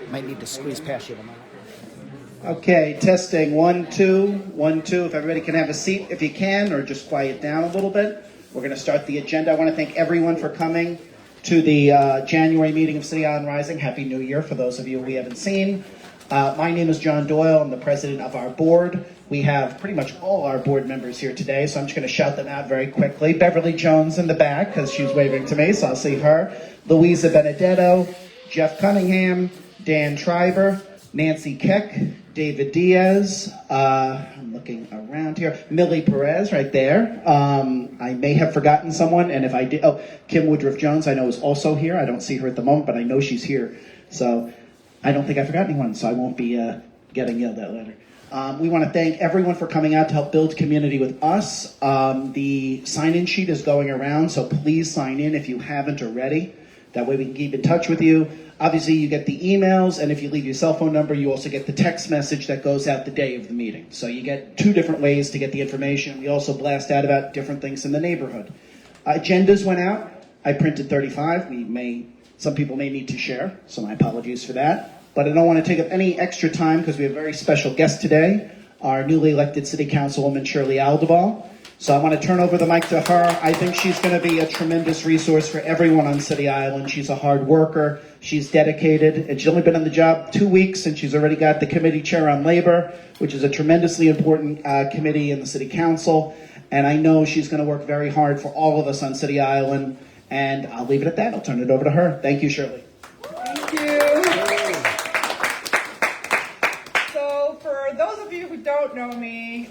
Might need to squeeze past you. Okay, testing 1, 2, 1, 2. If everybody can have a seat if you can, or just quiet down a little bit. We're going to start the agenda. I want to thank everyone for coming to the January meeting of City Island Rising. Happy New Year for those of you we haven't seen. My name is John Doyle. I'm the president of our board. We have pretty much all our board members here today, so I'm just going to shout them out very quickly. Beverly Jones in the back, because she's waving to me, so I'll see her. Louisa Benedetto, Jeff Cunningham, Dan Triber, Nancy Keck, David Diaz, I'm looking around here, Millie Perez right there. I may have forgotten someone, and if I did, Kim Woodruff Jones I know is also here. I don't see her at the moment, but I know she's here. So I don't think I forgot anyone, so I won't be getting yelled at later. We want to thank everyone for coming out to help build community with us. The sign-in sheet is going around, so please sign in if you haven't already. That way we can keep in touch with you. Obviously, you get the emails, and if you leave your cell phone number, you also get the text message that goes out the day of the meeting. So you get 2 different ways to get the information. We also blast out about different things in the neighborhood. Agendas went out. I printed 35. Some people may need to share, so my apologies for that. But I don't want to take up any extra time because we have a very special guest today, our newly elected City Councilwoman, Shirley Aldebol. So I want to turn over the mic to her. I think she's going to be a tremendous resource for everyone on City Island. She's a hard worker. She's dedicated. And she's only been on the job 2 weeks, and she's already got the committee chair on labor, which is a tremendously important committee in the City Council. And I know she's going to work very hard for all of us on City Island. And I'll leave it at that. I'll turn it over to her. Thank you, Shirley. Thank you. So for those of you who don't know me,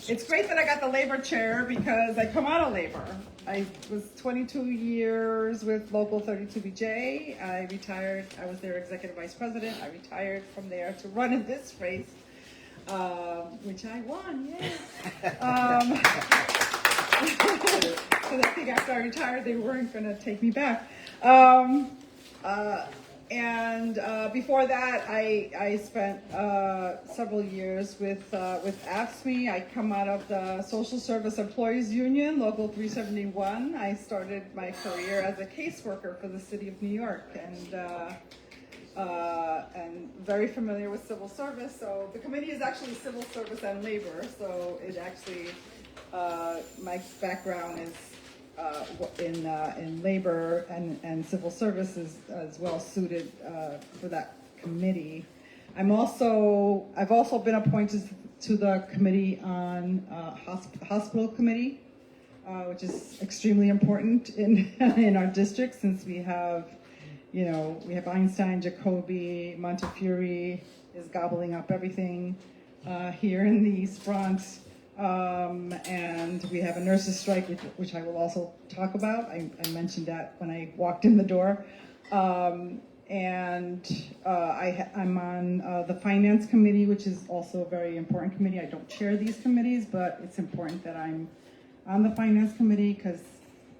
it's great that I got the labor chair because I come out of labor. I was 22 years with Local 32BJ. I retired. I was their executive vice president. I retired from there to run in this race, which I won, yay. Because I think after I retired, they weren't going to take me back. Before that, I spent several years with AFSCME. I come out of the Social Service Employees Union, Local 371. I started my career as a caseworker for the City of New York, and very familiar with civil service. So the committee is actually civil service and labor. So it actually, my background is in labor and civil services as well suited for that committee. I've also been appointed to the committee on hospital committee, which is extremely important in our district since we have Einstein, Jacoby, Montefiore is gobbling up everything here in the East Bronx. And we have a nurses' strike, which I will also talk about. I mentioned that when I walked in the door. I'm on the Finance Committee, which is also a very important committee. I don't chair these committees, but it's important that I'm on the Finance Committee because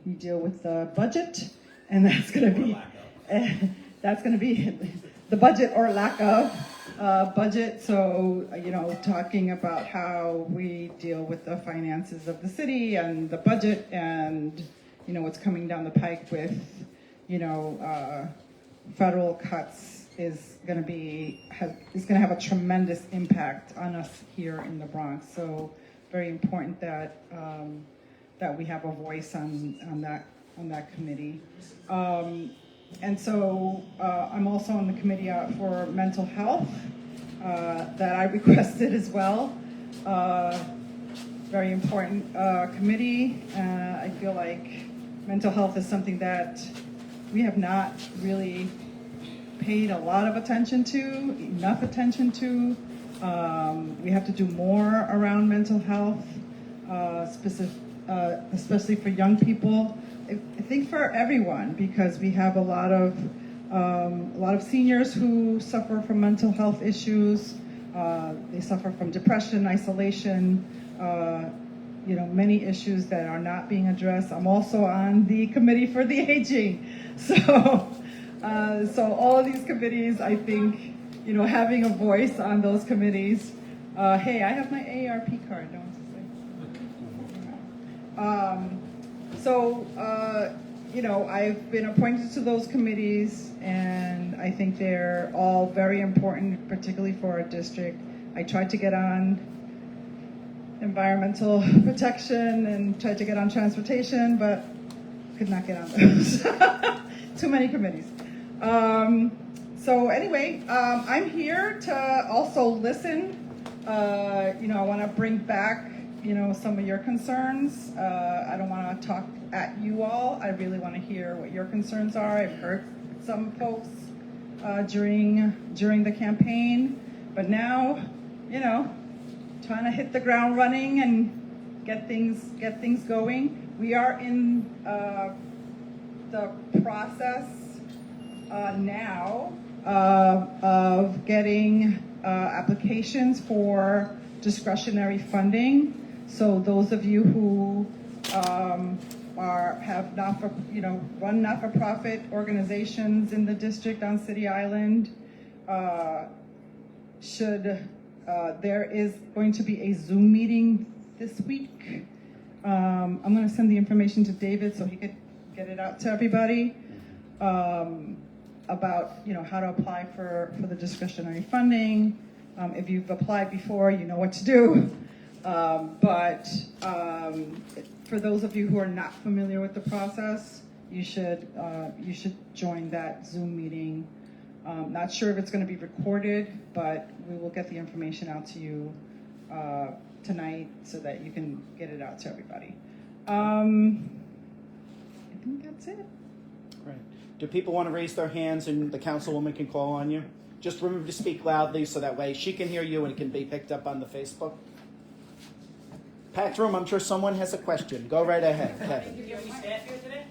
we deal with the budget, and that's going to be the budget or lack of budget. So, talking about how we deal with the finances of the city and the budget and, what's coming down the pike with, federal cuts is going to have a tremendous impact on us here in the Bronx. So very important that we have a voice on that committee. And so I'm also on the committee for mental health that I requested as well. Very important committee. I feel like mental health is something that we have not really paid a lot of attention to, enough attention to. We have to do more around mental health, especially for young people. I think for everyone, because we have a lot of seniors who suffer from mental health issues. They suffer from depression, isolation, many issues that are not being addressed. I'm also on the committee for the aging, so all of these committees, I think, having a voice on those committees. Hey, I have my AARP card. No one's I've been appointed to those committees, and I think they're all very important, particularly for our district. I tried to get on environmental protection and tried to get on transportation, but could not get on those. Too many committees. So anyway, I'm here to also listen. I want to bring back, some of your concerns. I don't want to talk at you all. I really want to hear what your concerns are. I've heard some folks during the campaign, but now, trying to hit the ground running and get things going. We are in the process now of getting applications for discretionary funding. So those of you who have run not-for-profit organizations in the district on City Island there is going to be a Zoom meeting this week. I'm going to send the information to David so he could get it out to everybody about how to apply for the discretionary funding. If you've applied before, you know what to do. But for those of you who are not familiar with the process, you should join that Zoom meeting. Not sure if it's going to be recorded, but we will get the information out to you tonight so that you can get it out to everybody. I think that's it. Right. Do people want to raise their hands and the councilwoman can call on you? Just remember to speak loudly so that way she can hear you and it can be picked up on the Facebook. Packed room, I'm sure someone has a question. Go right ahead, Kevin. Do you have any staff here today?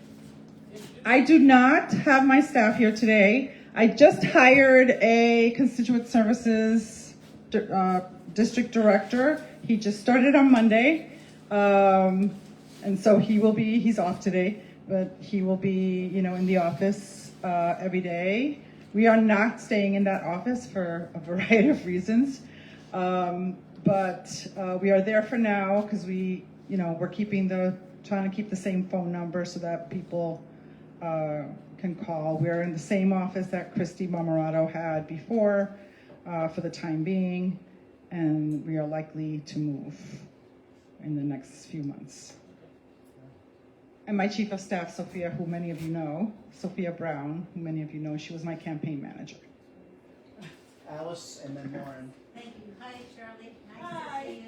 I do not have my staff here today. I just hired a constituent services district director. He just started on Monday. And so he's off today, but he will be, in the office every day. We are not staying in that office for a variety of reasons. But we are there for now because we're trying to keep the same phone number so that people can call. We're in the same office that Christy Marmorato had before for the time being, and we are likely to move in the next few months. And my chief of staff, Sophia, who many of you know, Sophia Brown, who many of you know, she was my campaign manager. Alice and then Lauren. Thank you. Hi, Shirley.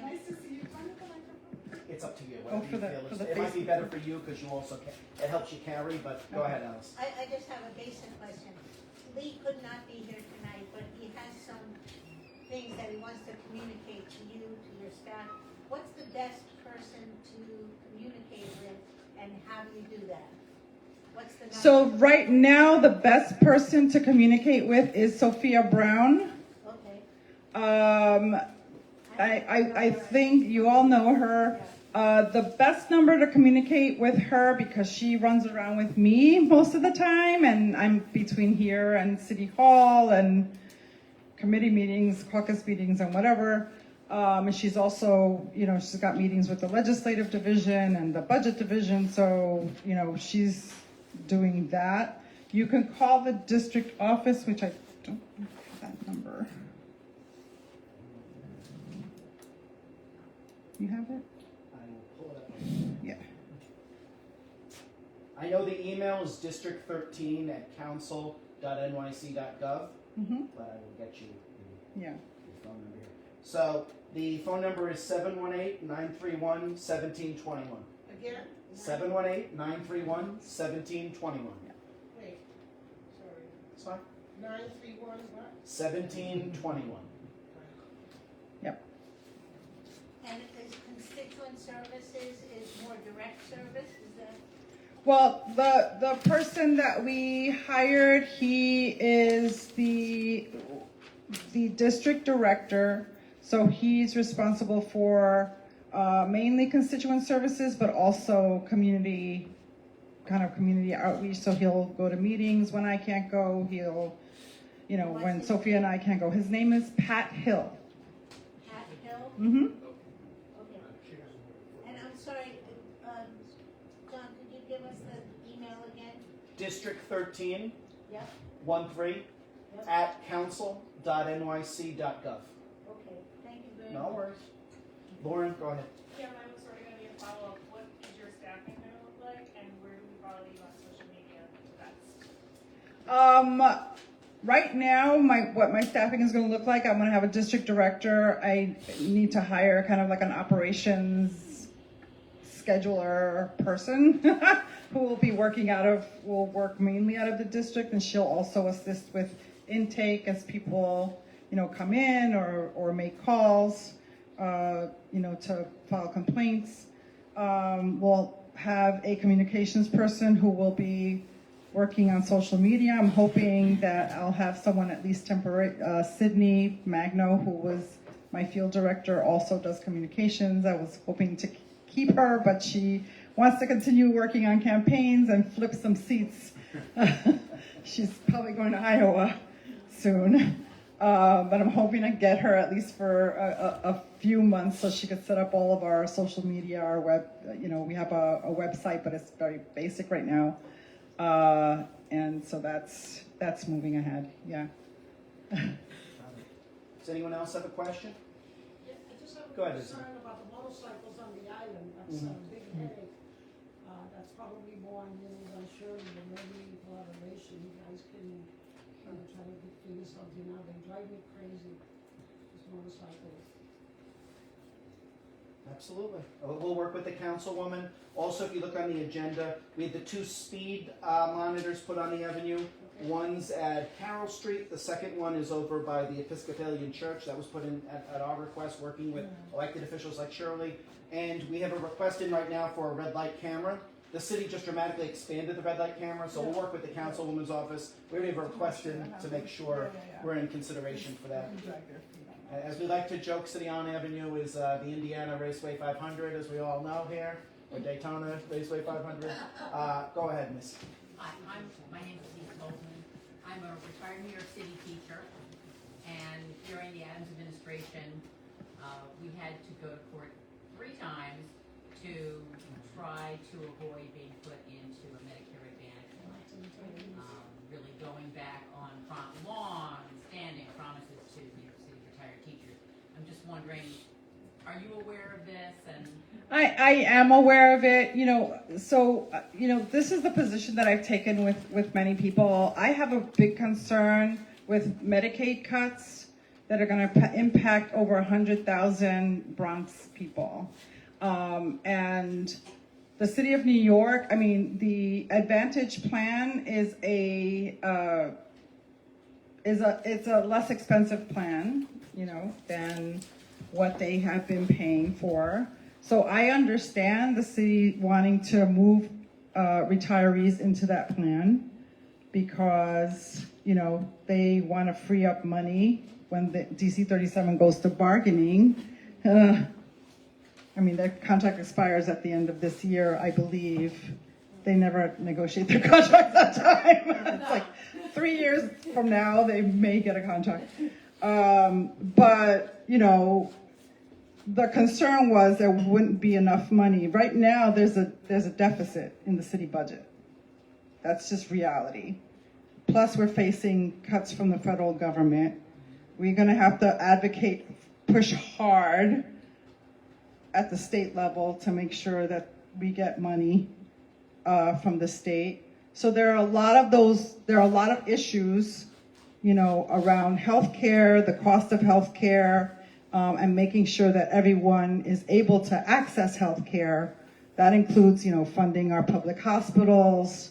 Nice to see you. It's up to you. Oh, Whatever you feel. It might be better for you because you also it helps you carry, but go ahead, Alice. I just have a basic question. Lee could not be here tonight, but he has some things that he wants to communicate to you, to your staff. What's the best person to communicate with, and how do you do that? What's the So right now, the best person to communicate with is Sophia Brown. Okay. I think you all know her. The best number to communicate with her, because she runs around with me most of the time, and I'm between here and City Hall and committee meetings, caucus meetings, and whatever. And she's also, she's got meetings with the legislative division and the budget division, so, she's doing that. You can call the district office, which I don't have that number. You have it? I will pull it up. Yeah. I know the email is district13@council.nyc.gov, but I will get you the phone number here. So the phone number is 718-931-1721. Again? 718-931-1721. Wait. Sorry. That's fine. 931 what? 1721. Yep. And is constituent services is more direct service? Is that? Well, the person that we hired, he is the district director, so he's responsible for mainly constituent services, but also community outreach. So he'll go to meetings when I can't go. He'll, when Sophia and I can't go. His name is Pat Hill. Pat Hill? Mm-hmm. Okay. And I'm sorry, John, could you give us the email again? District 13, Yep. 13 at council.nyc.gov. Okay, thank you very much. No worries. Lauren, go ahead. Yeah, mine was sort of gonna be a follow-up. What is your staffing gonna look like, and where do we follow you on social media? That's Right now, what my staffing is going to look like, I'm going to have a district director. I need to hire kind of like an operations scheduler person who will be will work mainly out of the district, and she'll also assist with intake as people, come in or make calls, to file complaints. We'll have a communications person who will be working on social media. I'm hoping that I'll have someone at least temporary. Sydney Magno, who was my field director, also does communications. I was hoping to keep her, but she wants to continue working on campaigns and flip some seats. She's probably going to Iowa soon. But I'm hoping to get her at least for a few months so she could set up all of our social media, our web. We have a website, but it's very basic right now. And so that's moving ahead. Yeah. Does anyone else have a question? Yeah, I just have a Go ahead, concern about the motorcycles on the island. That's a big headache. That's probably more on you than Shirley, but maybe collaboration, you guys can try to figure something out. They drive me crazy, these motorcycles. Absolutely. We'll work with the councilwoman. Also, if you look on the agenda, we had the 2 speed monitors put on the avenue. Okay. One's at Carroll Street. The second one is over by the Episcopalian Church. That was put in at our request, working with elected officials like Shirley. And we have a request in right now for a red light camera. The city just dramatically expanded the red light camera, so we'll work with the councilwoman's office. We already have a request in to make sure we're in consideration for that. As we like to joke, City on Avenue is the Indiana Raceway 500, as we all know here, or Daytona Raceway 500. Go ahead, Miss. Hi, my name is Lisa Goldman. I'm a retired New York City teacher, and during the Adams administration, we had to go to court 3 times to try to avoid being put into a Medicare Advantage plan. Really going back on long standing promises to New York City retired teachers. I'm just wondering, are you aware of this? And I am aware of it, so, this is the position that I've taken with many people. I have a big concern with Medicaid cuts that are going to impact over 100,000 Bronx people. And the city of New York, the Advantage plan is it's a less expensive plan, than what they have been paying for. So I understand the city wanting to move retirees into that plan because, they want to free up money when the DC 37 goes to bargaining. Their contract expires at the end of this year, I believe. They never negotiate their contracts at that time. It's like 3 years from now, they may get a contract. But, the concern was there wouldn't be enough money. Right now, there's a deficit in the city budget. That's just reality. Plus, we're facing cuts from the federal government. We're going to have to push hard at the state level to make sure that we get money from the state. So there are a lot of issues, around healthcare, the cost of healthcare, and making sure that everyone is able to access healthcare. That includes, funding our public hospitals,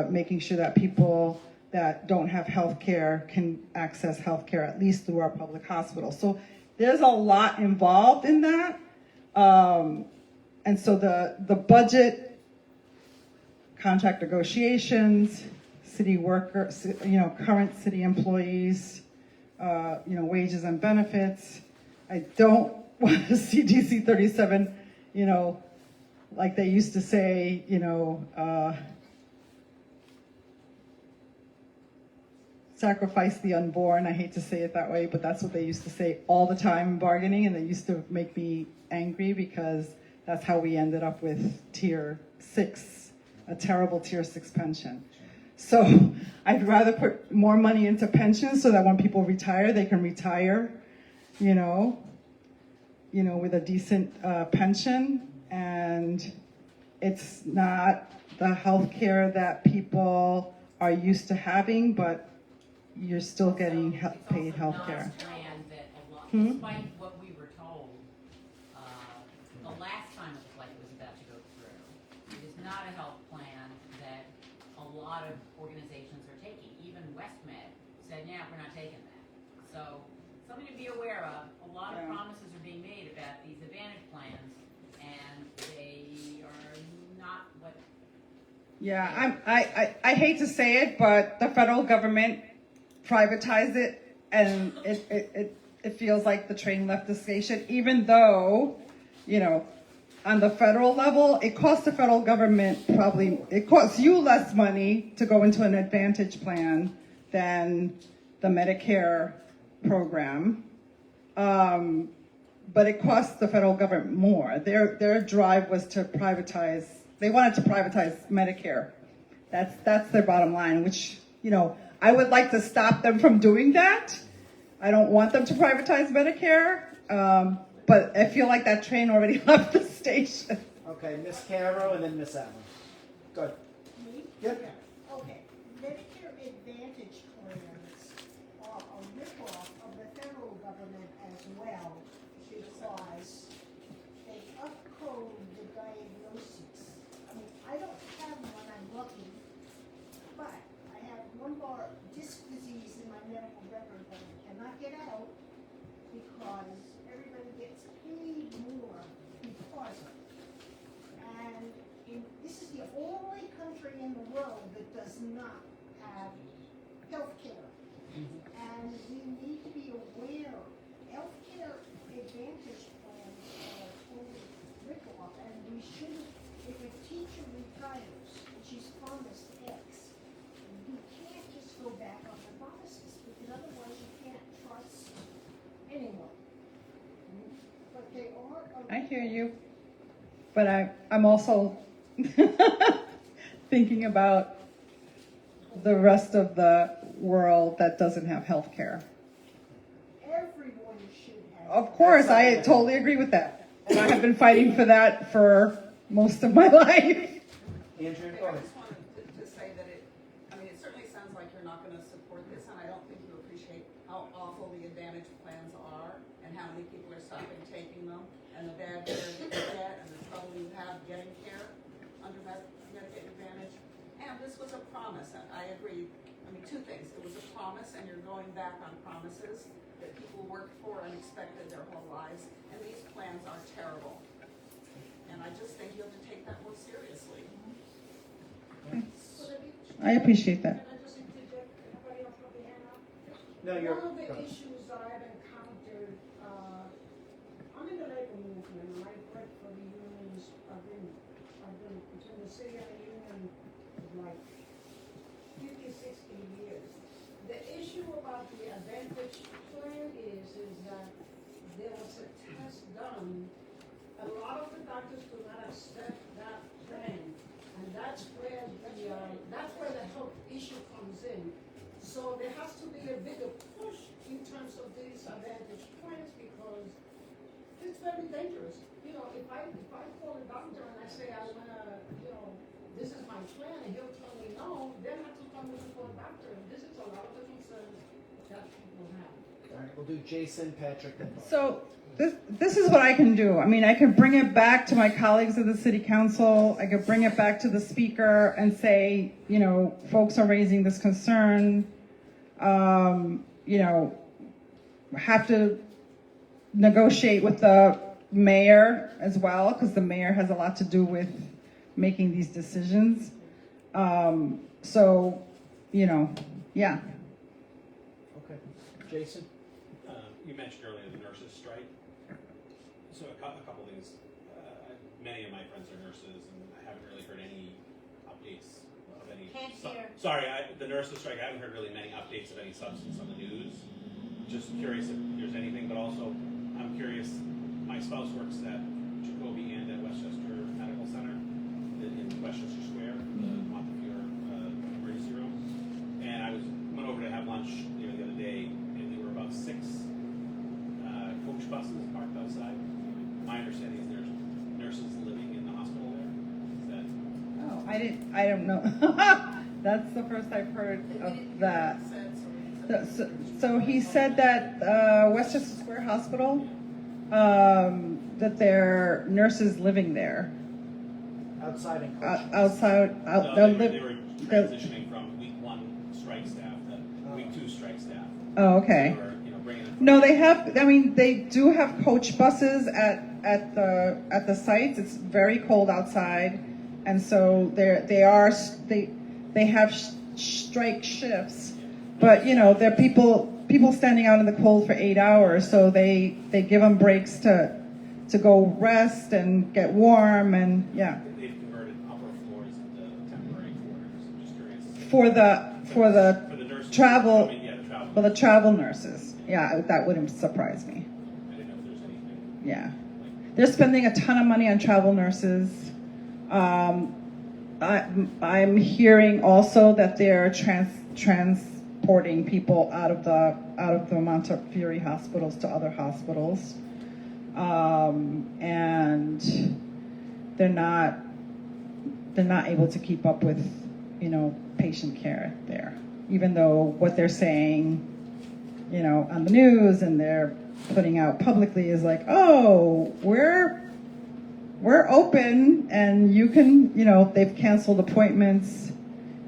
making sure that people that don't have healthcare can access healthcare at least through our public hospitals. So there's a lot involved in that. And so the budget, contract negotiations, city workers, current city employees, wages and benefits. I don't want to see DC 37, like they used to say, sacrifice the unborn. I hate to say it that way, but that's what they used to say all the time in bargaining, and they used to make me angry because that's how we ended up with tier 6, a terrible tier 6 pension. So I'd rather put more money into pensions so that when people retire, they can retire, with a decent pension, and it's not the health care that people are used to having, but you're still getting paid health care. It's also not a plan that a lot, Hmm? despite what we were told, the last time it was like it was about to go through, it is not a health plan that a lot of organizations are taking. Even WestMed said, yeah, we're not taking that. So, something to be aware of. A lot of promises are being made about these Advantage plans, and they are not what. Yeah, I hate to say it, but the federal government privatized it, and it feels like the train left the station, even though, on the federal level, it costs the federal government it costs you less money to go into an Advantage plan than the Medicare program. But it costs the federal government more. Their drive was to privatize. They wanted to privatize Medicare. That's their bottom line, which, I would like to stop them from doing that. I don't want them to privatize Medicare, but I feel like that train already left the station. Okay, Miss Caro and then Miss Allen. Good. Me? Yep. Okay, Medicare Advantage plans are a ripoff of the federal government as well, because they upcode the diagnoses. I mean, I don't have one, I'm lucky, but I have lumbar disc disease in my medical record that I cannot get out because everybody gets paid more because of it. And this is the only country in the world that does not have health care. And we need to be aware, health care Advantage plans are totally rip-off, and we shouldn't, if a teacher retires and she's promised X, you can't just go back on the promises, because otherwise you can't trust anyone. But they are. I hear you, but I'm also thinking about the rest of the world that doesn't have health care. Everyone should have. Of course, I totally agree with that. And I have been fighting for that for most of my life. Andrew, Okay, go I ahead. just wanted to say that it certainly sounds like you're not gonna support this, and I don't think you appreciate how awful the Advantage plans are, and how many people are stopping taking them, and the bad care that you get, and the trouble you have getting care under Medicare Advantage. And this was a promise, and I agree, two things, it was a promise, and you're going back on promises that people worked for and expected their whole lives, and these plans are terrible. And I just think you have to take that more seriously. I appreciate that. Can I just interject? Anybody else have their hand up? No, you're. One of the issues that I've encountered, I'm in the labor movement, and I've worked for the unions, I've been between the city and the union like 50, 60 years. The issue about the Advantage plan is that there was a test done. A lot of the doctors do not accept that plan, and that's where the health issue comes in. So there has to be a bigger push in terms of these Advantage plans, because it's very dangerous. If I call a doctor and I say I wanna, this is my plan, and he'll tell me no, then I have to come to a doctor, and this is a lot of the concerns that people have. All right, we'll do Jason, Patrick, then Bob. So this is what I can do. I can bring it back to my colleagues of the city council. I could bring it back to the speaker and say, folks are raising this concern. Have to negotiate with the mayor as well, because the mayor has a lot to do with making these decisions. Yeah. Okay. Jason? You mentioned earlier the nurses' strike. So a couple things. Many of my friends are nurses, and I haven't really heard any updates of any. Can't hear. Sorry, the nurses' strike. I haven't heard really many updates of any substance on the news. Just curious if there's anything, but also I'm curious. My spouse works at Jacoby and at Westchester Medical Center in Westchester Square, the Montefiore emergency room. I don't know. That's the first I've heard of that. So he said that Westchester Square Hospital, that there are nurses living there. Outside and No, they were transitioning from week 1 strike staff to week 2 strike staff. Oh, okay. They were, bringing it. No, they have. I mean, they do have coach buses at the sites. It's very cold outside, and so they have strike shifts. But there are people standing out in the cold for 8 hours, so they give them breaks to go rest and get warm, and yeah. They've converted upper floors into temporary quarters. I'm just curious. For the nurses travel. coming, yeah, the travel. For the travel nurses, yeah, that wouldn't surprise me. I didn't know if there's anything. Yeah, they're spending a ton of money on travel nurses. I'm hearing also that they're transporting people out of the Montefiore hospitals to other hospitals, and they're not able to keep up with patient care there, even though what they're saying on the news and they're putting out publicly is like, oh, we're open and you can, they've canceled appointments.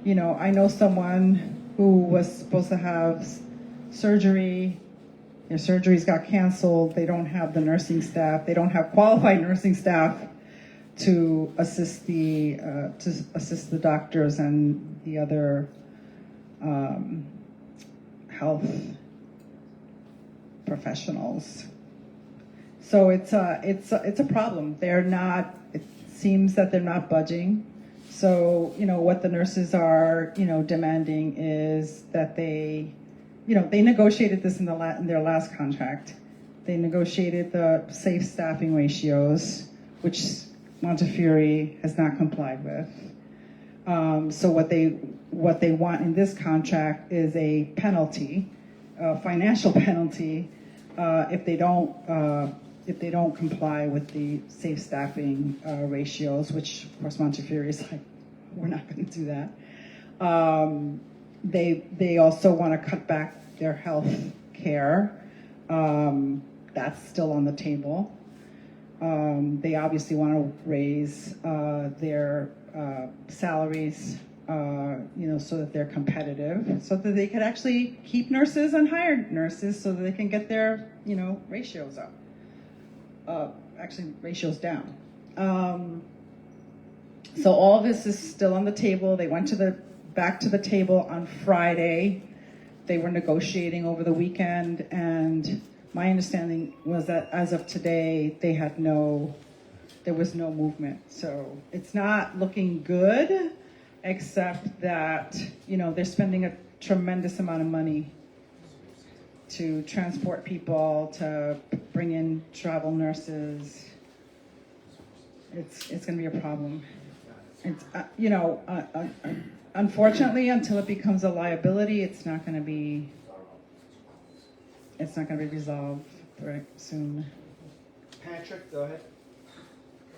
I know someone who was supposed to have surgery. Their surgeries got canceled. They don't have the nursing staff. They don't have qualified nursing staff to assist the doctors and the other health professionals. So it's a problem. It seems that they're not budging. So what the nurses are demanding is that they negotiated this in their last contract. They negotiated the safe staffing ratios, which Montefiore has not complied with. So what they want in this contract is a penalty, a financial penalty, if they don't comply with the safe staffing ratios, which of course Montefiore is like, we're not going to do that. They also want to cut back their health care. That's still on the table. They obviously want to raise their salaries, so that they're competitive, so that they could actually keep nurses and hire nurses, so that they can get their, ratios up. Actually, ratios down. So all this is still on the table. They went back to the table on Friday. They were negotiating over the weekend, and my understanding was that as of today, there was no movement. So it's not looking good, except that, they're spending a tremendous amount of money to transport people, to bring in travel nurses. It's going to be a problem. It's, unfortunately, until it becomes a liability, it's not going to be resolved very soon. Patrick, go ahead.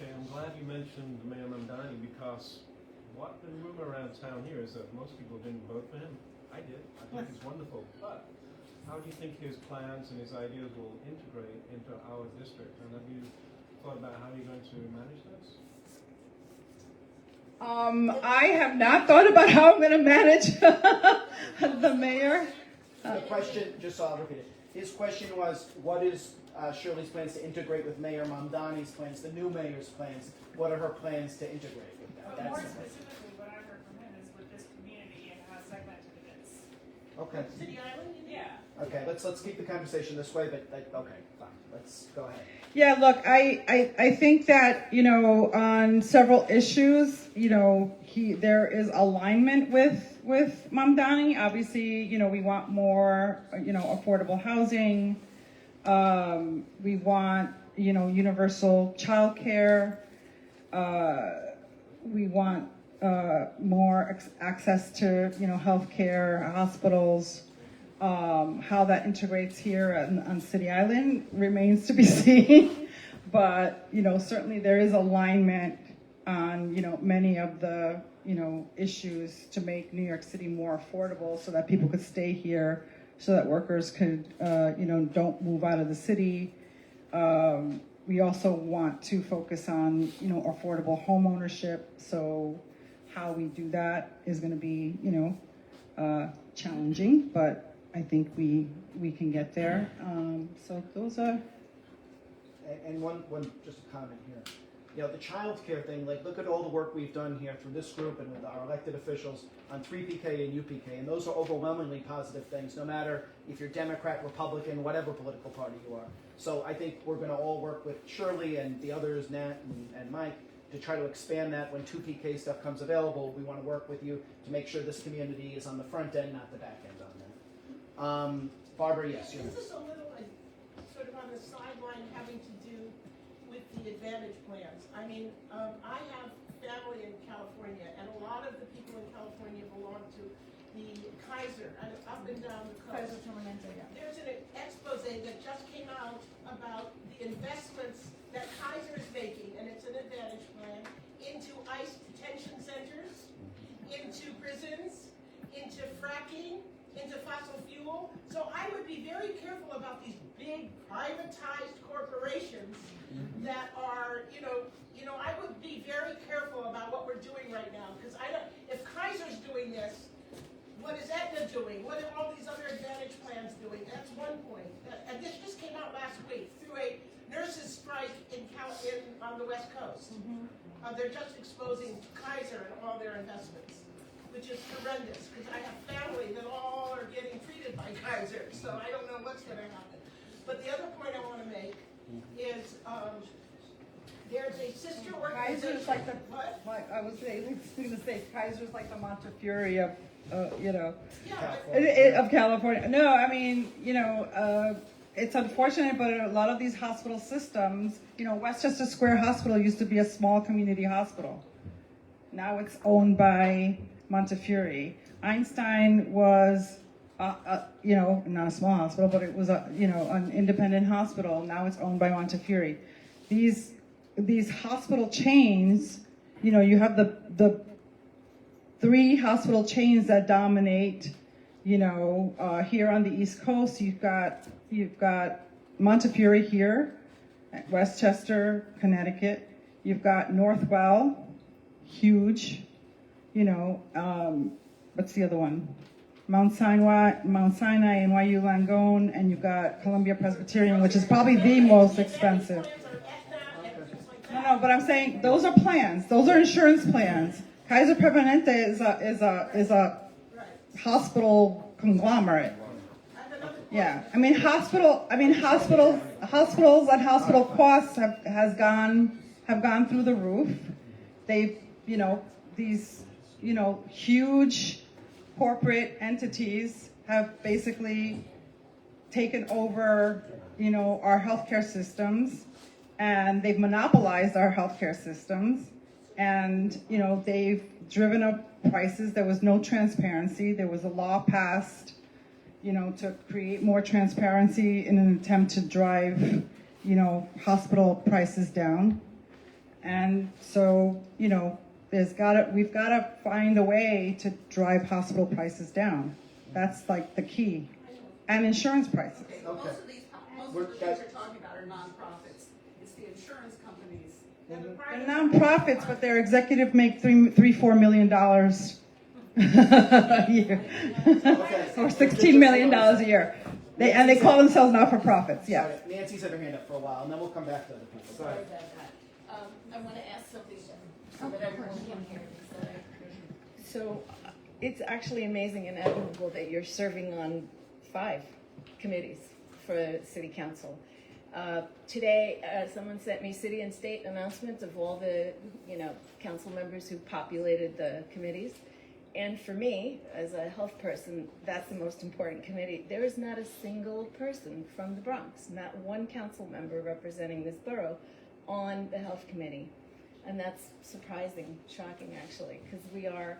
Okay, I'm glad you mentioned Mayor Mamdani, because what the rumor around town here is that most people didn't vote for him. I did. I think he's wonderful. But how do you think his plans and his ideas will integrate into our district? And have you thought about how you're going to manage this? I have not thought about how I'm going to manage the mayor. The question, just so I'll repeat it. His question was, what is Shirley's plans to integrate with Mayor Mamdani's plans, the new mayor's plans? What are her plans to integrate with them? But more That's the question. specifically, what I heard from him is with this community and how segmented it is. Okay. City Island? Yeah. Okay, let's keep the conversation this way, but okay, fine. Let's go ahead. Yeah, look, I think that, on several issues, there is alignment with Mamdani. Obviously, we want more, affordable housing. We want, universal childcare. We want more access to, healthcare, hospitals. How that integrates here on City Island remains to be seen. But, certainly there is alignment on, many of the, issues to make New York City more affordable so that people could stay here, so that workers could, don't move out of the city. We also want to focus on, affordable home ownership. So how we do that is going to be, challenging, but I think we can get there. So those are. And one just a comment here. The child care thing, like look at all the work we've done here through this group and with our elected officials on 3PK and UPK, and those are overwhelmingly positive things, no matter if you're Democrat, Republican, whatever political party you are. So I think we're going to all work with Shirley and the others, Nat and Mike, to try to expand that when 2PK stuff comes available. We want to work with you to make sure this community is on the front end, not the back end on that. Barbara, yes. This is a little sort of on the sideline having to do with the advantage plans. I mean, I have family in California, and a lot of the people in California belong to the Kaiser, and up and down the coast. There's an expose that just came out about the investments that Kaiser is making, and it's an advantage plan, into ICE detention centers, into prisons, into fracking, into fossil fuel. So I would be very careful about these big privatized corporations that are, I would be very careful about what we're doing right now, because if Kaiser's doing this, what is Aetna doing? What are all these other advantage plans doing? That's one point. And this just came out last week through a nurses' strike on the West Coast. They're just exposing Kaiser and all their investments, which is horrendous, because I have family that all are getting treated by Kaiser, so I don't know what's going to happen. But the other point I want to make is there's a sister organization. Kaiser's like what? I was going to say, Kaiser's like the Montefiore of, Yeah, of California. No, I mean, it's unfortunate, but a lot of these hospital systems, Westchester Square Hospital used to be a small community hospital. Now it's owned by Montefiore. Einstein was, not a small hospital, but it was an independent hospital. Now it's owned by Montefiore. These hospital chains, you have the three hospital chains that dominate, here on the East Coast. You've got Montefiore here at Westchester, Connecticut. You've got Northwell, huge. What's the other one? Mount Sinai, NYU Langone, and you've got Columbia Presbyterian, which is probably the most expensive. No, but I'm saying those are plans. Those are insurance plans. Kaiser Permanente is a hospital conglomerate. Yeah, hospitals and hospital costs have gone through the roof. They've these huge corporate entities have basically taken over our healthcare systems, and they've monopolized our healthcare systems, and they've driven up prices. There was no transparency. There was a law passed to create more transparency in an attempt to drive hospital prices down. And so we've got to find a way to drive hospital prices down. That's like the key. And insurance prices. Okay, most of these things you're talking about are nonprofits. It's the insurance companies. And the They're private nonprofits, but their executive make $4 million a year. Or $16 million a year. They call themselves not-for-profits, yeah. Sorry, Nancy's had her hand up for a while, and then we'll come back to other people. Sorry. Sorry about that. I want to ask something so that everyone can hear me. So it's actually amazing and admirable that you're serving on 5 committees for City Council. Today, someone sent me city and state announcements of all the, council members who populated the committees. And for me, as a health person, that's the most important committee. There is not a single person from the Bronx, not one council member representing this borough on the health committee. And that's surprising, shocking actually, because we are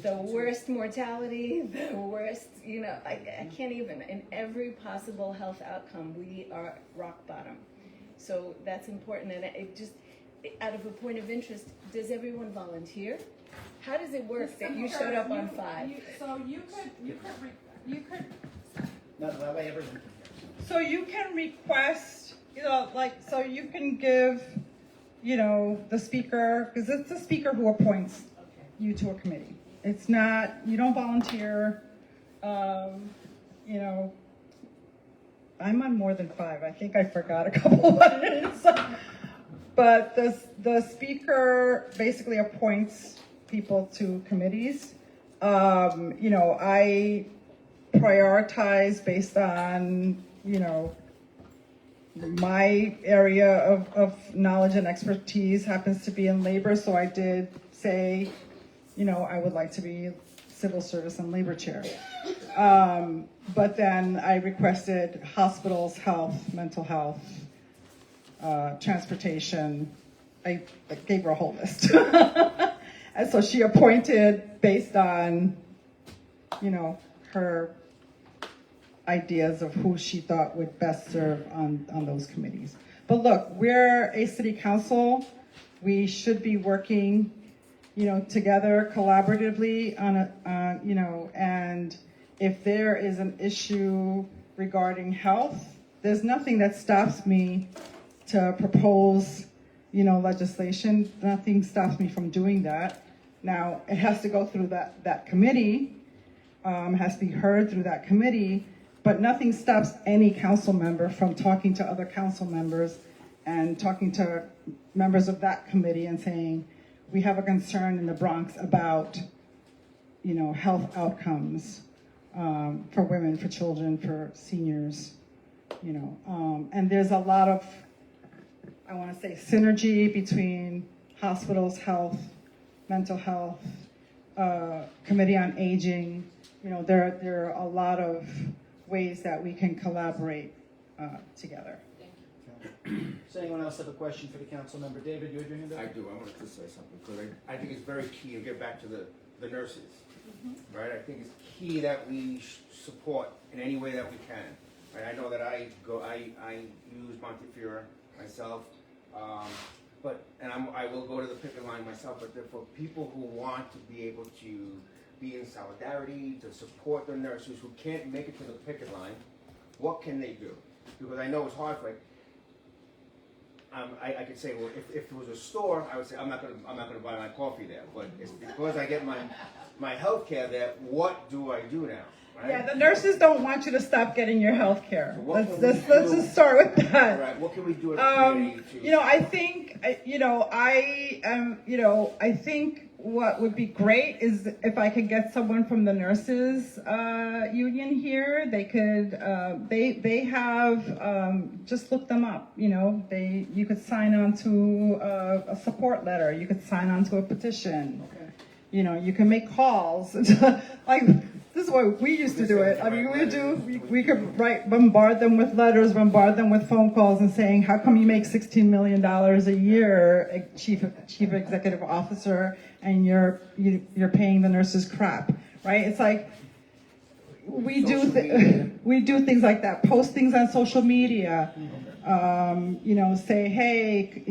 the worst mortality, the worst, I can't even, in every possible health outcome, we are rock bottom. So that's important, and it just, out of a point of interest, does everyone volunteer? How does it work that you showed up on 5? So you could No, that way everyone can hear. So you can request, so you can give, the speaker, because it's the speaker who appoints you to a committee. It's not, you don't volunteer, I'm on more than 5. I think I forgot a couple ones. But the speaker basically appoints people to committees. I prioritize based on, my area of knowledge and expertise happens to be in labor, so I did say, I would like to be civil service and labor chair. But then I requested hospitals, health, mental health, transportation. I gave her a whole list. And so she appointed based on, her ideas of who she thought would best serve on those committees. But look, we're a city council. We should be working, together collaboratively on and if there is an issue regarding health, there's nothing that stops me to propose, legislation. Nothing stops me from doing that. Now, it has to go through that committee, has to be heard through that committee, but nothing stops any council member from talking to other council members and talking to members of that committee and saying, we have a concern in the Bronx about, health outcomes for women, for children, for seniors, and there's a lot of, I want to say, synergy between hospitals, health, mental health, Committee on Aging. There are a lot of ways that we can collaborate together. Does anyone else have a question for the council member? David, you had your hand up? I do. I wanted to say something because I think it's very key to get back to the nurses, right? I think it's key that we support in any way that we can. Right? I know that I use Montefiore myself, I will go to the picket line myself. But for people who want to be able to be in solidarity, to support the nurses who can't make it to the picket line, what can they do? Because I know it's hard for. I could say, well, if there was a store, I would say I'm not gonna buy my coffee there. But it's because I get my health care there. What do I do now? Right? Yeah, the nurses don't want you to stop getting your health care. So Let's just start with that. Right. What can we do as a community to? I think, I think what would be great is if I could get someone from the nurses union here. They could, they have, just look them up. You could sign on to a support letter. You could sign on to a petition. Okay. You can make calls. Like, this is what we used to do it. I mean, we could bombard them with letters, bombard them with phone calls and saying, how come you make $16 million a year, chief executive officer, and you're paying the nurses crap, right? It's like, we do things like that, post things on social media, say, hey,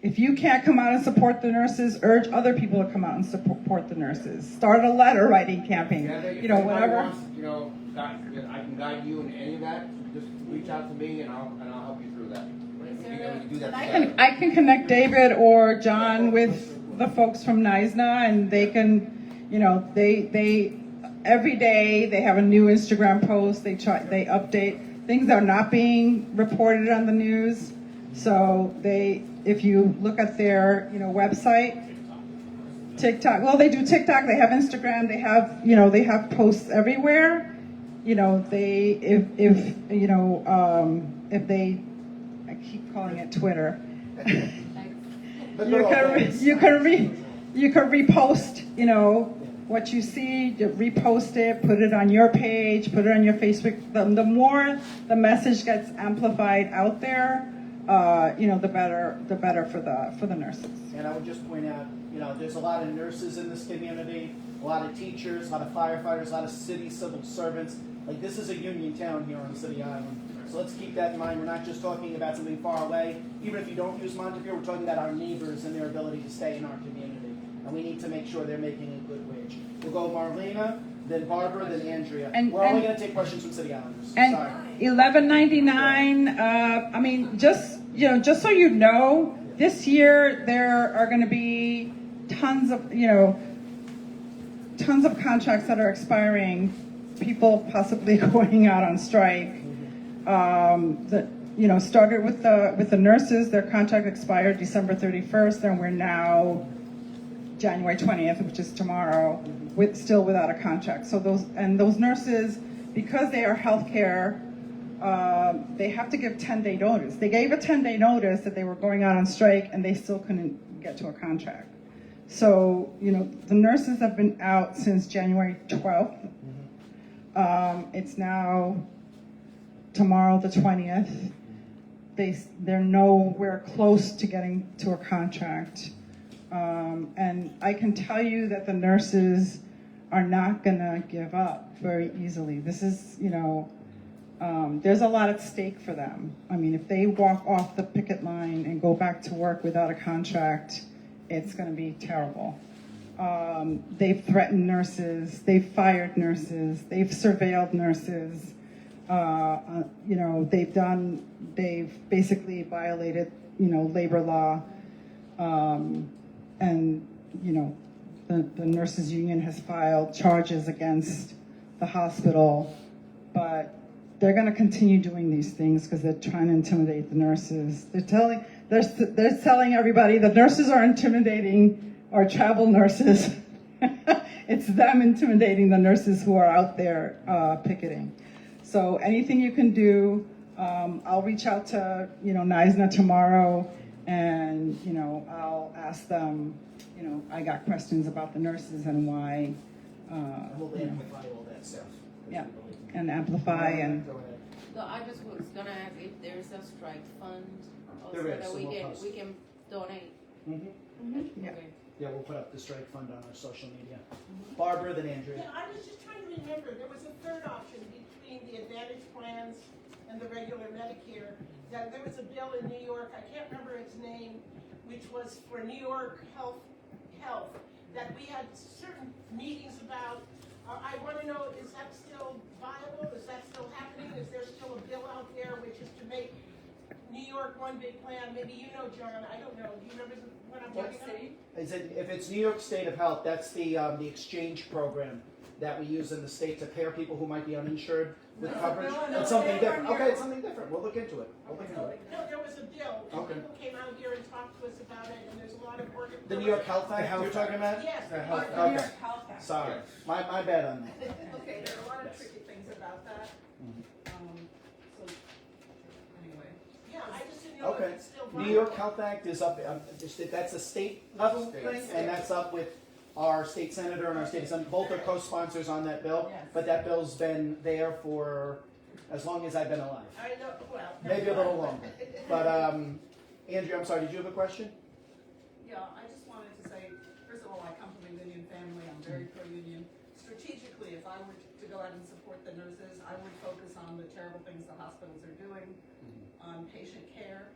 if you can't come out and support the nurses, urge other people to come out and support the nurses. Start a letter writing campaign, whatever. I can guide you in any of that. Just reach out to me and I'll help you through that. We can do that together. I can connect David or John with the folks from NISNA, and they can, they every day they have a new Instagram post. They update things that are not being reported on the news. So if you look at their, website, TikTok. Well, they do TikTok. They have Instagram. They have, they have posts everywhere. If they, I keep calling it Twitter. You can repost, what you see, you repost it, put it on your page, put it on your Facebook. The more the message gets amplified out there, the better for the nurses. And I would just point out, there's a lot of nurses in this community, a lot of teachers, a lot of firefighters, a lot of city civil servants. Like, this is a union town here on City Island. So let's keep that in mind. We're not just talking about something far away. Even if you don't use Montefiore, we're talking about our neighbors and their ability to stay in our community. And we need to make sure they're making We'll go Marlena, then Barbara, then Andrea. And- We're only and- going to take questions from city islanders. And Sorry. $11.99. I mean, just so you know, this year there are going to be tons of contracts that are expiring. People possibly going out on strike. Started with the nurses. Their contract expired December 31st, and we're now January 20th, which is tomorrow, still without a contract. So those nurses, because they are healthcare, they have to give 10-day notice. They gave a 10-day notice that they were going out on strike, and they still couldn't get to a contract. So, the nurses have been out since January 12th. It's now tomorrow, the 20th. They're nowhere close to getting to a contract. And I can tell you that the nurses are not gonna give up very easily. This is, there's a lot at stake for them. I mean, if they walk off the picket line and go back to work without a contract, it's gonna be terrible. They've threatened nurses, they've fired nurses, they've surveilled nurses. They've basically violated, labor law. And the nurses union has filed charges against the hospital, but they're going to continue doing these things because they're trying to intimidate the nurses. They're telling everybody the nurses are intimidating our travel nurses. It's them intimidating the nurses who are out there picketing. So anything you can do, I'll reach out to NISNA tomorrow, and I'll ask them. I got questions about the nurses and why. We'll amplify all that stuff. Yeah, and amplify and. Go ahead. No, I just was gonna ask if there's a strike fund, There also is, that so we we'll can, post we it. can donate. Yeah. Okay. Yeah, we'll put up the strike fund on our social media. Barbara, then Andrea. Yeah, I was just trying to remember, there was a third option between the Advantage plans and the regular Medicare. That there was a bill in New York, I can't remember its name, which was for New York health, that we had certain meetings about. I want to know, is that still viable? Is that still happening? Is there still a bill out there which is to make New York one big plan? Maybe you know, John, I don't know. Do you remember what I'm talking about? If it's New York State of Health, that's the exchange program that we use in the state to pair people who might be uninsured with coverage. no, It's something they different. weren't Okay, here. it's something different. We'll look into it. We'll look into it. No, there was a bill, and Okay. people came out here and talked to us about it, and there's a lot of work. The New York Health Act you're talking about? Yes. The New Health York Okay. Health Act. Sorry. My bad on that. Okay, there are a lot of tricky things about that. So, anyway. Yeah, I just didn't know if Okay. it's still New York viable. Health Act is up, that's a state level State. thing, and that's up with our state senator and our state assembly. Both are co-sponsors on that bill, but that bill's been there for as long as I've been alive. I know, well. Maybe a little longer. But, Andrea, I'm sorry, did you have a question? Yeah, I just wanted to say, first of all, I come from a union family, I'm very pro-union. Strategically, if I were to go out and support the nurses, I would focus on the terrible things the hospitals are doing, on patient care,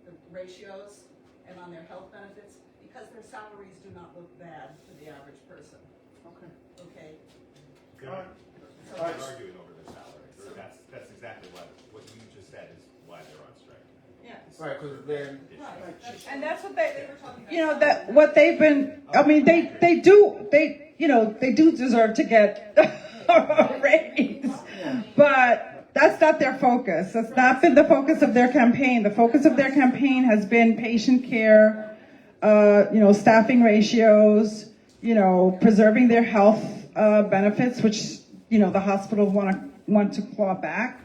the ratios, and on their health benefits, because their salaries do not look bad to the average person, Okay. okay? They're All not, right. they're not arguing over their salary. That's exactly what you just said is why they're on strike. Yes. Right, because they're, And that's what they, They were talking about. that what they've been. I mean, they do deserve to get a raise, but that's not their focus. That's not been the focus of their campaign. The focus of their campaign has been patient care, staffing ratios, preserving their health benefits, which the hospitals want to claw back.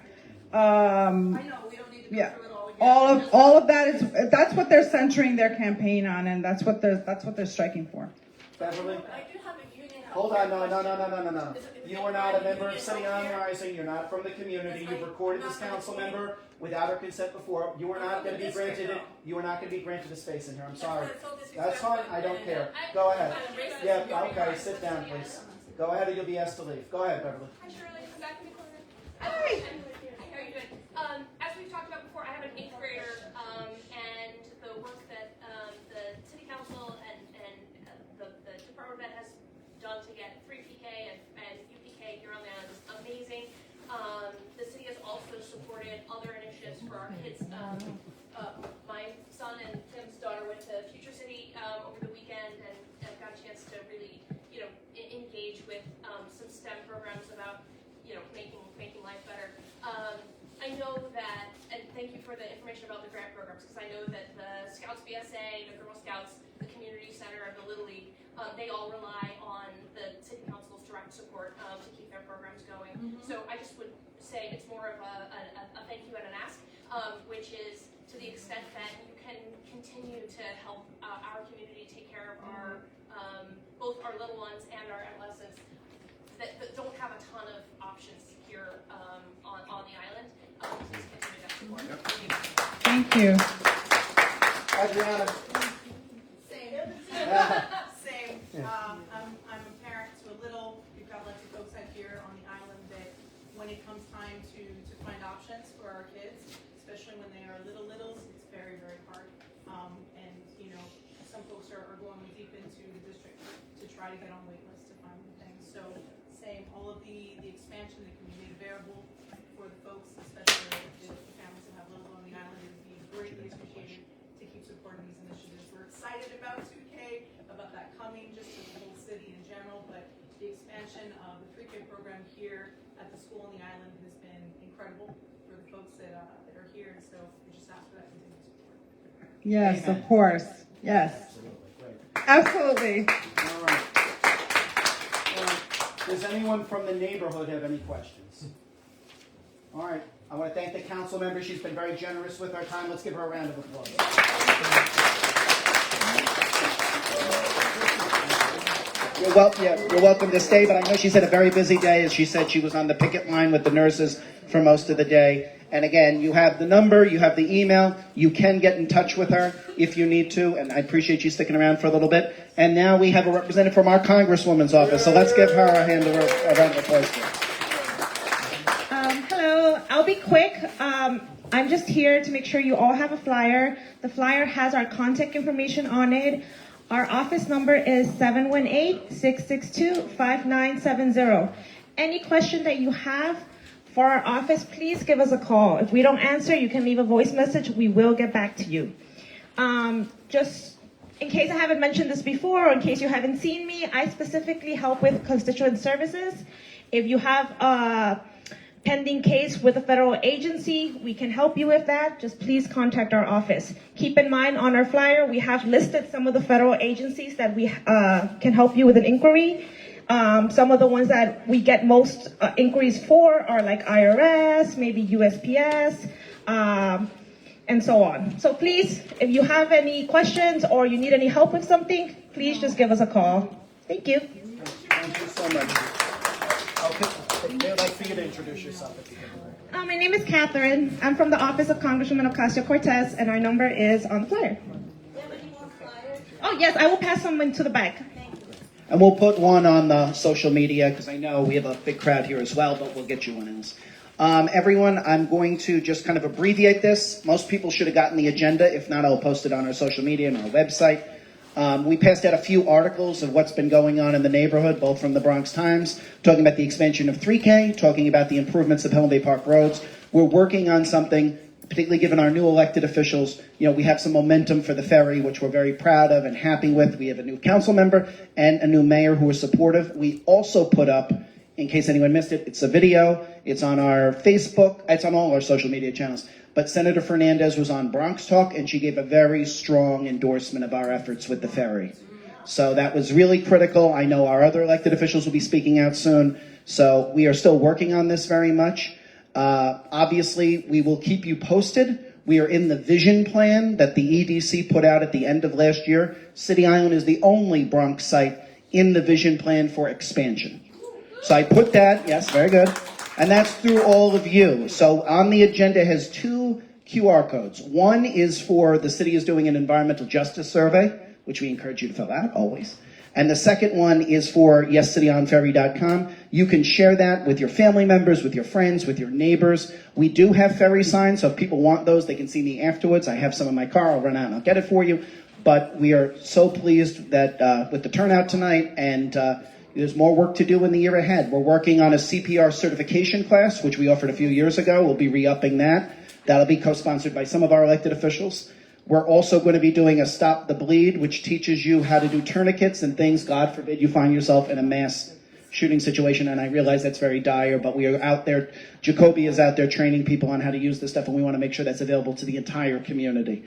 I know, we don't need to go Yeah. through it all again. All of that's what they're centering their campaign on, and that's what they're striking for. Beverly? I do have a union. Hold on, no. You are not a member of City on Rising, you're not from the community, you've recorded this council member without our consent before, you are not gonna be granted a space in here, I'm sorry. That's fine, I don't care. Go ahead. Yeah, okay, sit down, please. Go ahead or you'll be asked to leave. Go ahead, Beverly. Hi, Shirley. Is that gonna be closer? Hi. How are you doing? As we've talked about before, I have an 8th grader, and the work that the city council and the Department of Ed has done to get 3 PE supported other initiatives for our kids. My son and Tim's daughter went to Future City over the weekend and got a chance to really, engage with some STEM programs about, making life better. I know that, and thank you for the information about the grant programs, because I know that the Scouts BSA, the Girl Scouts, the Community Center, and the Little League, they all rely on the City Council's direct support to keep their programs going. So I just would say it's more of a thank you and an ask, which is to the extent that you can continue to help our community take care of our both our little ones and our adolescents that don't have a ton of options here on the island. Please continue that support. Thank you. Adriana. Same. Same. I'm a parent to a little. We've got lots of folks out here on the island that when it comes time to find options for our kids, especially when they are littles, it's very, very hard. And some folks are going deep into the district to try to get on wait lists to find things. So all of the expansion that can be made available for the folks, especially the families that have littles on the island, it would be greatly appreciated to keep supporting these initiatives. We're excited about 2K, about that coming just to the whole city in general, but the expansion of the 3K program here at the school on the island has been incredible for the folks that are here, and so we just ask for that continued support. Yes, of course. Yes. Absolutely. All right. Does anyone from the neighborhood have any questions? All right. I want to thank the council member. She's been very generous with our time. Let's give her a round of applause. You're welcome to stay, but I know she's had a very busy day. As she said, she was on the picket line with the nurses for most of the day. And again, you have the number, you have the email. You can get in touch with her if you need to, and I appreciate you sticking around for a little bit. And now we have a representative from our Congresswoman's office, so let's give her a round of applause. Hello, I'll be quick. I'm just here to make sure you all have a flyer. The flyer has our contact information on it. Our office number is 718-662-5970. Any question that you have for our office, please give us a call. If we don't answer, you can leave a voice message. We will get back to you. Just in case I haven't mentioned this before, or in case you haven't seen me, I specifically help with constituent services. If you have a pending case with a federal agency, we can help you with that. Just please contact our office. Keep in mind on our flyer, we have listed some of the federal agencies that we can help you with an inquiry. Some of the ones that we get most inquiries for are like IRS, maybe USPS, and so on. So please, if you have any questions or you need any help with something, please just give us a call. Thank you. Thank you so much. I'd like for you to introduce yourself if you can. My name is Catherine. I'm from the office of Congresswoman Ocasio-Cortez, and our number is on the flyer. Do you have any more flyers? Oh, yes, I will pass someone to the back. And we'll put one on the social media, because I know we have a big crowd here as well, but we'll get you one else. Everyone, I'm going to just kind of abbreviate this. Most people should have gotten the agenda. If not, I'll post it on our social media and our website. We passed out a few articles of what's been going on in the neighborhood, both from the Bronx Times, talking about the expansion of 3K, talking about the improvements of Helen Bay Park roads. We're working on something, particularly given our new elected officials. We have some momentum for the ferry, which we're very proud of and happy with. We have a new council member and a new mayor who are supportive. We also put up, in case anyone missed it, it's a video. It's on our Facebook. It's on all our social media channels. But Senator Fernandez was on Bronx Talk, and she gave a very strong endorsement of our efforts with the ferry. So that was really critical. I know our other elected officials will be speaking out soon. So we are still working on this very much. Obviously, we will keep you posted. We are in the vision plan that the EDC put out at the end of last year. City Island is the only Bronx site in the vision plan for expansion. So I put that, yes, very good. And that's through all of you. So on the agenda has 2 QR codes. One is for the city is doing an environmental justice survey, which we encourage you to fill out always. And the second one is for yescityonferry.com. You can share that with your family members, with your friends, with your neighbors. We do have ferry signs, so if people want those, they can see me afterwards. I have some in my car. I'll run out and I'll get it for you. But we are so pleased that with the turnout tonight, and There's more work to do in the year ahead. We're working on a CPR certification class, which we offered a few years ago. We'll be re-upping that. That'll be co-sponsored by some of our elected officials. We're also going to be doing a Stop the Bleed, which teaches you how to do tourniquets and things. God forbid you find yourself in a mass shooting situation, and I realize that's very dire, but we are out there. Jacoby is out there training people on how to use this stuff, and we want to make sure that's available to the entire community.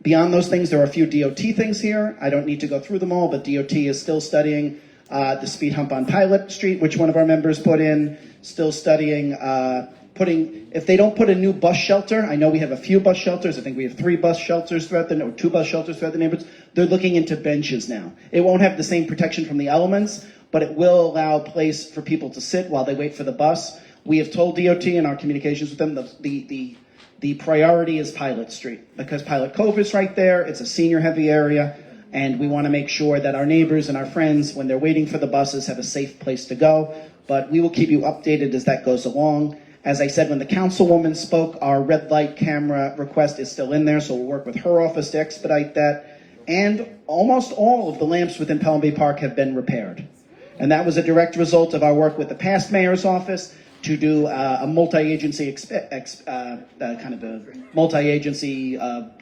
Beyond those things, there are a few DOT things here. I don't need to go through them all, but DOT is still studying the speed hump on Pilot Street, which one of our members put in. Still studying if they don't put a new bus shelter, I know we have a few bus shelters. I think we have 3 bus shelters or 2 bus shelters throughout the neighborhoods. They're looking into benches now. It won't have the same protection from the elements, but it will allow a place for people to sit while they wait for the bus. We have told DOT in our communications with them the priority is Pilot Street, because Pilot Cove is right there. It's a senior-heavy area, and we want to make sure that our neighbors and our friends, when they're waiting for the buses, have a safe place to go. But we will keep you updated as that goes along. As I said when the councilwoman spoke, our red light camera request is still in there, so we'll work with her office to expedite that. And almost all of the lamps within Pelham Bay Park have been repaired. And that was a direct result of our work with the past mayor's office to do a multi-agency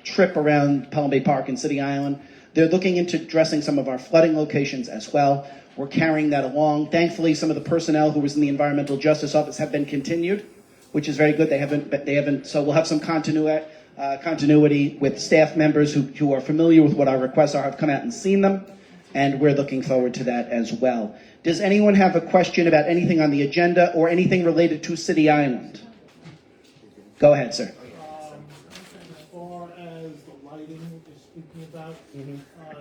trip around Pelham Bay Park and City Island. They're looking into addressing some of our flooding locations as well. We're carrying that along. Thankfully, some of the personnel who was in the Environmental Justice Office have been continued, which is very good. They haven't. So we'll have some continuity with staff members who are familiar with what our requests are, have come out and seen them, and we're looking forward to that as well. Does anyone have a question about anything on the agenda or anything related to City Island? Go ahead, sir. As far as the lighting you're speaking about,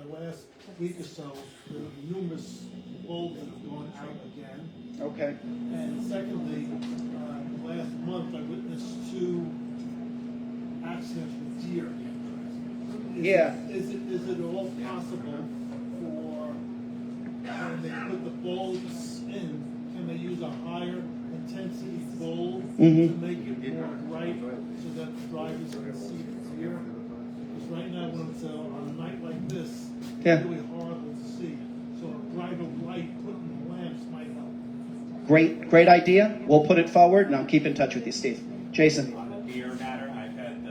last week or so, there were numerous bulbs that have gone out again. Okay. And secondly, last month I witnessed 2 accidents with deer. Is it all possible for when they put the bulbs in, can they use a higher intensity bulb to make it more bright so that the drivers can see the deer? Because right now when it's on a night like this, it's really horrible to see. So a brighter light put in the lamps might help. Great idea. We'll put it forward, and I'll keep in touch with you, Steve. Jason. On the deer matter, I've had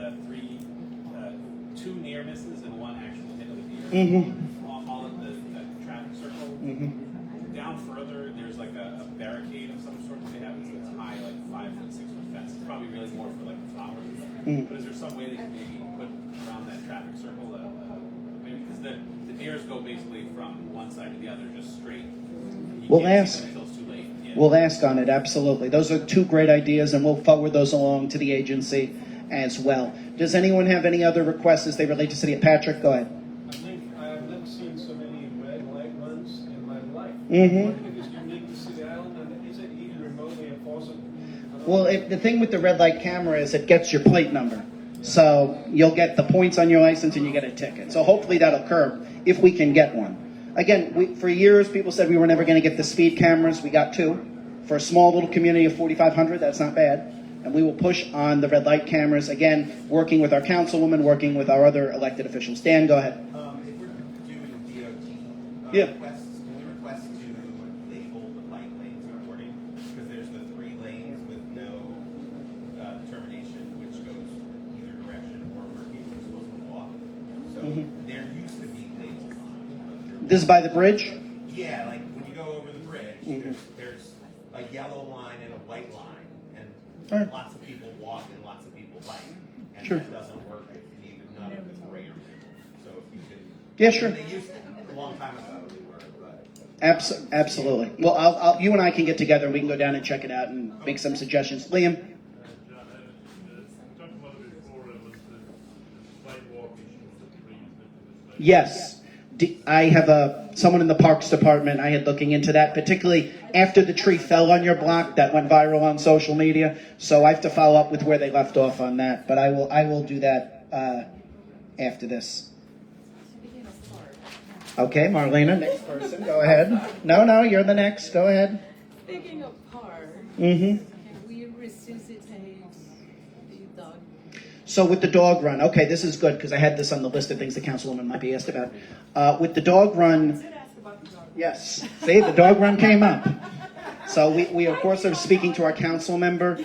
2 near misses and 1 actual hit of a deer. All at the traffic circle. Down further, there's like a barricade of some sort that they have. It's high, like 5 foot, 6 foot fence. It's probably really more for like the flowers. But is there some way they can maybe put around that traffic circle? Maybe because the deers go basically from one side to the other, just straight. We'll ask. Until it's too late. Yeah. We'll ask on it, absolutely. Those are 2 great ideas, and we'll forward those along to the agency as well. Does anyone have any other requests as they relate to City of Patrick? Go ahead. I think I've never seen so many red light runs in my life. What is unique to City Island, and is it even remotely enforceable? Well, the thing with the red light camera is it gets your plate number. So you'll get the points on your license and you get a ticket. So hopefully that'll curb if we can get one. Again, for years, people said we were never going to get the speed cameras. We got 2. For a small little community of 4,500, that's not bad. And we will push on the red light cameras, again, working with our councilwoman, working with our other elected officials. Dan, go ahead. If we're doing DOT requests, can we request to label the bike lanes according? Because there's the 3 lanes with no determination which goes either direction or where people are supposed to walk. So there used to be labels on. This is by the bridge? Yeah, like when you go over the bridge, there's a yellow line and a white line, and lots of people walk and lots of people bike, and that doesn't work if neither none of it's gray or blue. So if you could, they used to, a long time ago they were, but absolutely. Well, you and I can get together and we can go down and check it out and make some suggestions. Liam. Yes. I have someone in the Parks Department. I had looking into that, particularly after the tree fell on your block that went viral on social media. So I have to follow up with where they left off on that. But I will do that after this. Okay, Marlena, next person. Go ahead. No, you're the next. Go ahead. Speaking of park, Mm-hmm. can we resuscitate the dog? So with the dog run, okay, this is good because I had this on the list of things the councilwoman might be asked about. With the dog run, Yes. See, the dog run came up. So we of course are speaking to our council member.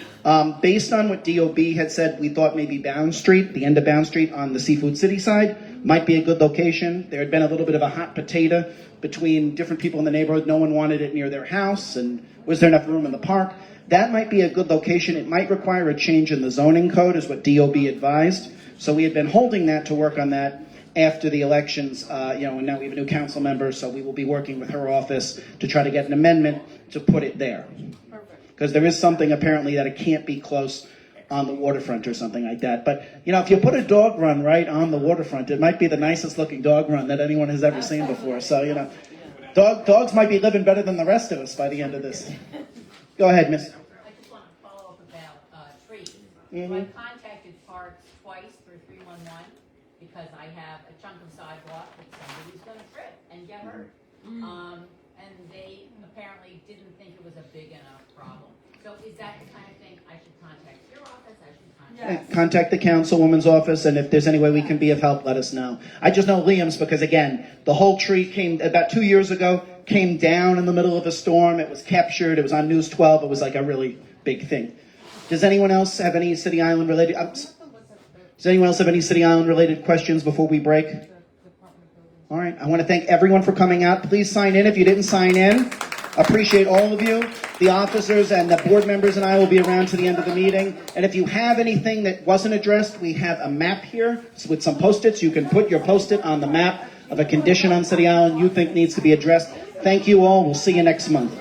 Based on what DOB had said, we thought maybe Bound Street, the end of Bound Street on the Seafood City side, might be a good location. There had been a little bit of a hot potato between different people in the neighborhood. No one wanted it near their house, and was there enough room in the park? That might be a good location. It might require a change in the zoning code, is what DOB advised. So we had been holding that to work on that after the elections, and now we have a new council member, so we will be working with her office to try to get an amendment to put it there. Because there is something apparently that it can't be close on the waterfront or something like that. But, if you put a dog run right on the waterfront, it might be the nicest looking dog run that anyone has ever seen before. So, dogs might be living better than the rest of us by the end of this. Go ahead, miss. I just want to follow up about trees. Mm-hmm. So I contacted Parks twice through 311 because I have a chunk of sidewalk that somebody's going to trip and get hurt. And they apparently didn't think it was a big enough problem. So is that the kind of thing I should contact your office? I should contact. Contact the councilwoman's office, and if there's any way we can be of help, let us know. I just know Liam's because, again, the whole tree came about 2 years ago, came down in the middle of a storm. It was captured. It was on News 12. It was like a really big thing. Does anyone else have any City Island related? Does anyone else have any City Island related questions before we break? All right. I want to thank everyone for coming out. Please sign in if you didn't sign in. Appreciate all of you. The officers and the board members and I will be around to the end of the meeting. And if you have anything that wasn't addressed, we have a map here with some Post-its. You can put your Post-it on the map of a condition on City Island you think needs to be addressed. Thank you all. We'll see you next month.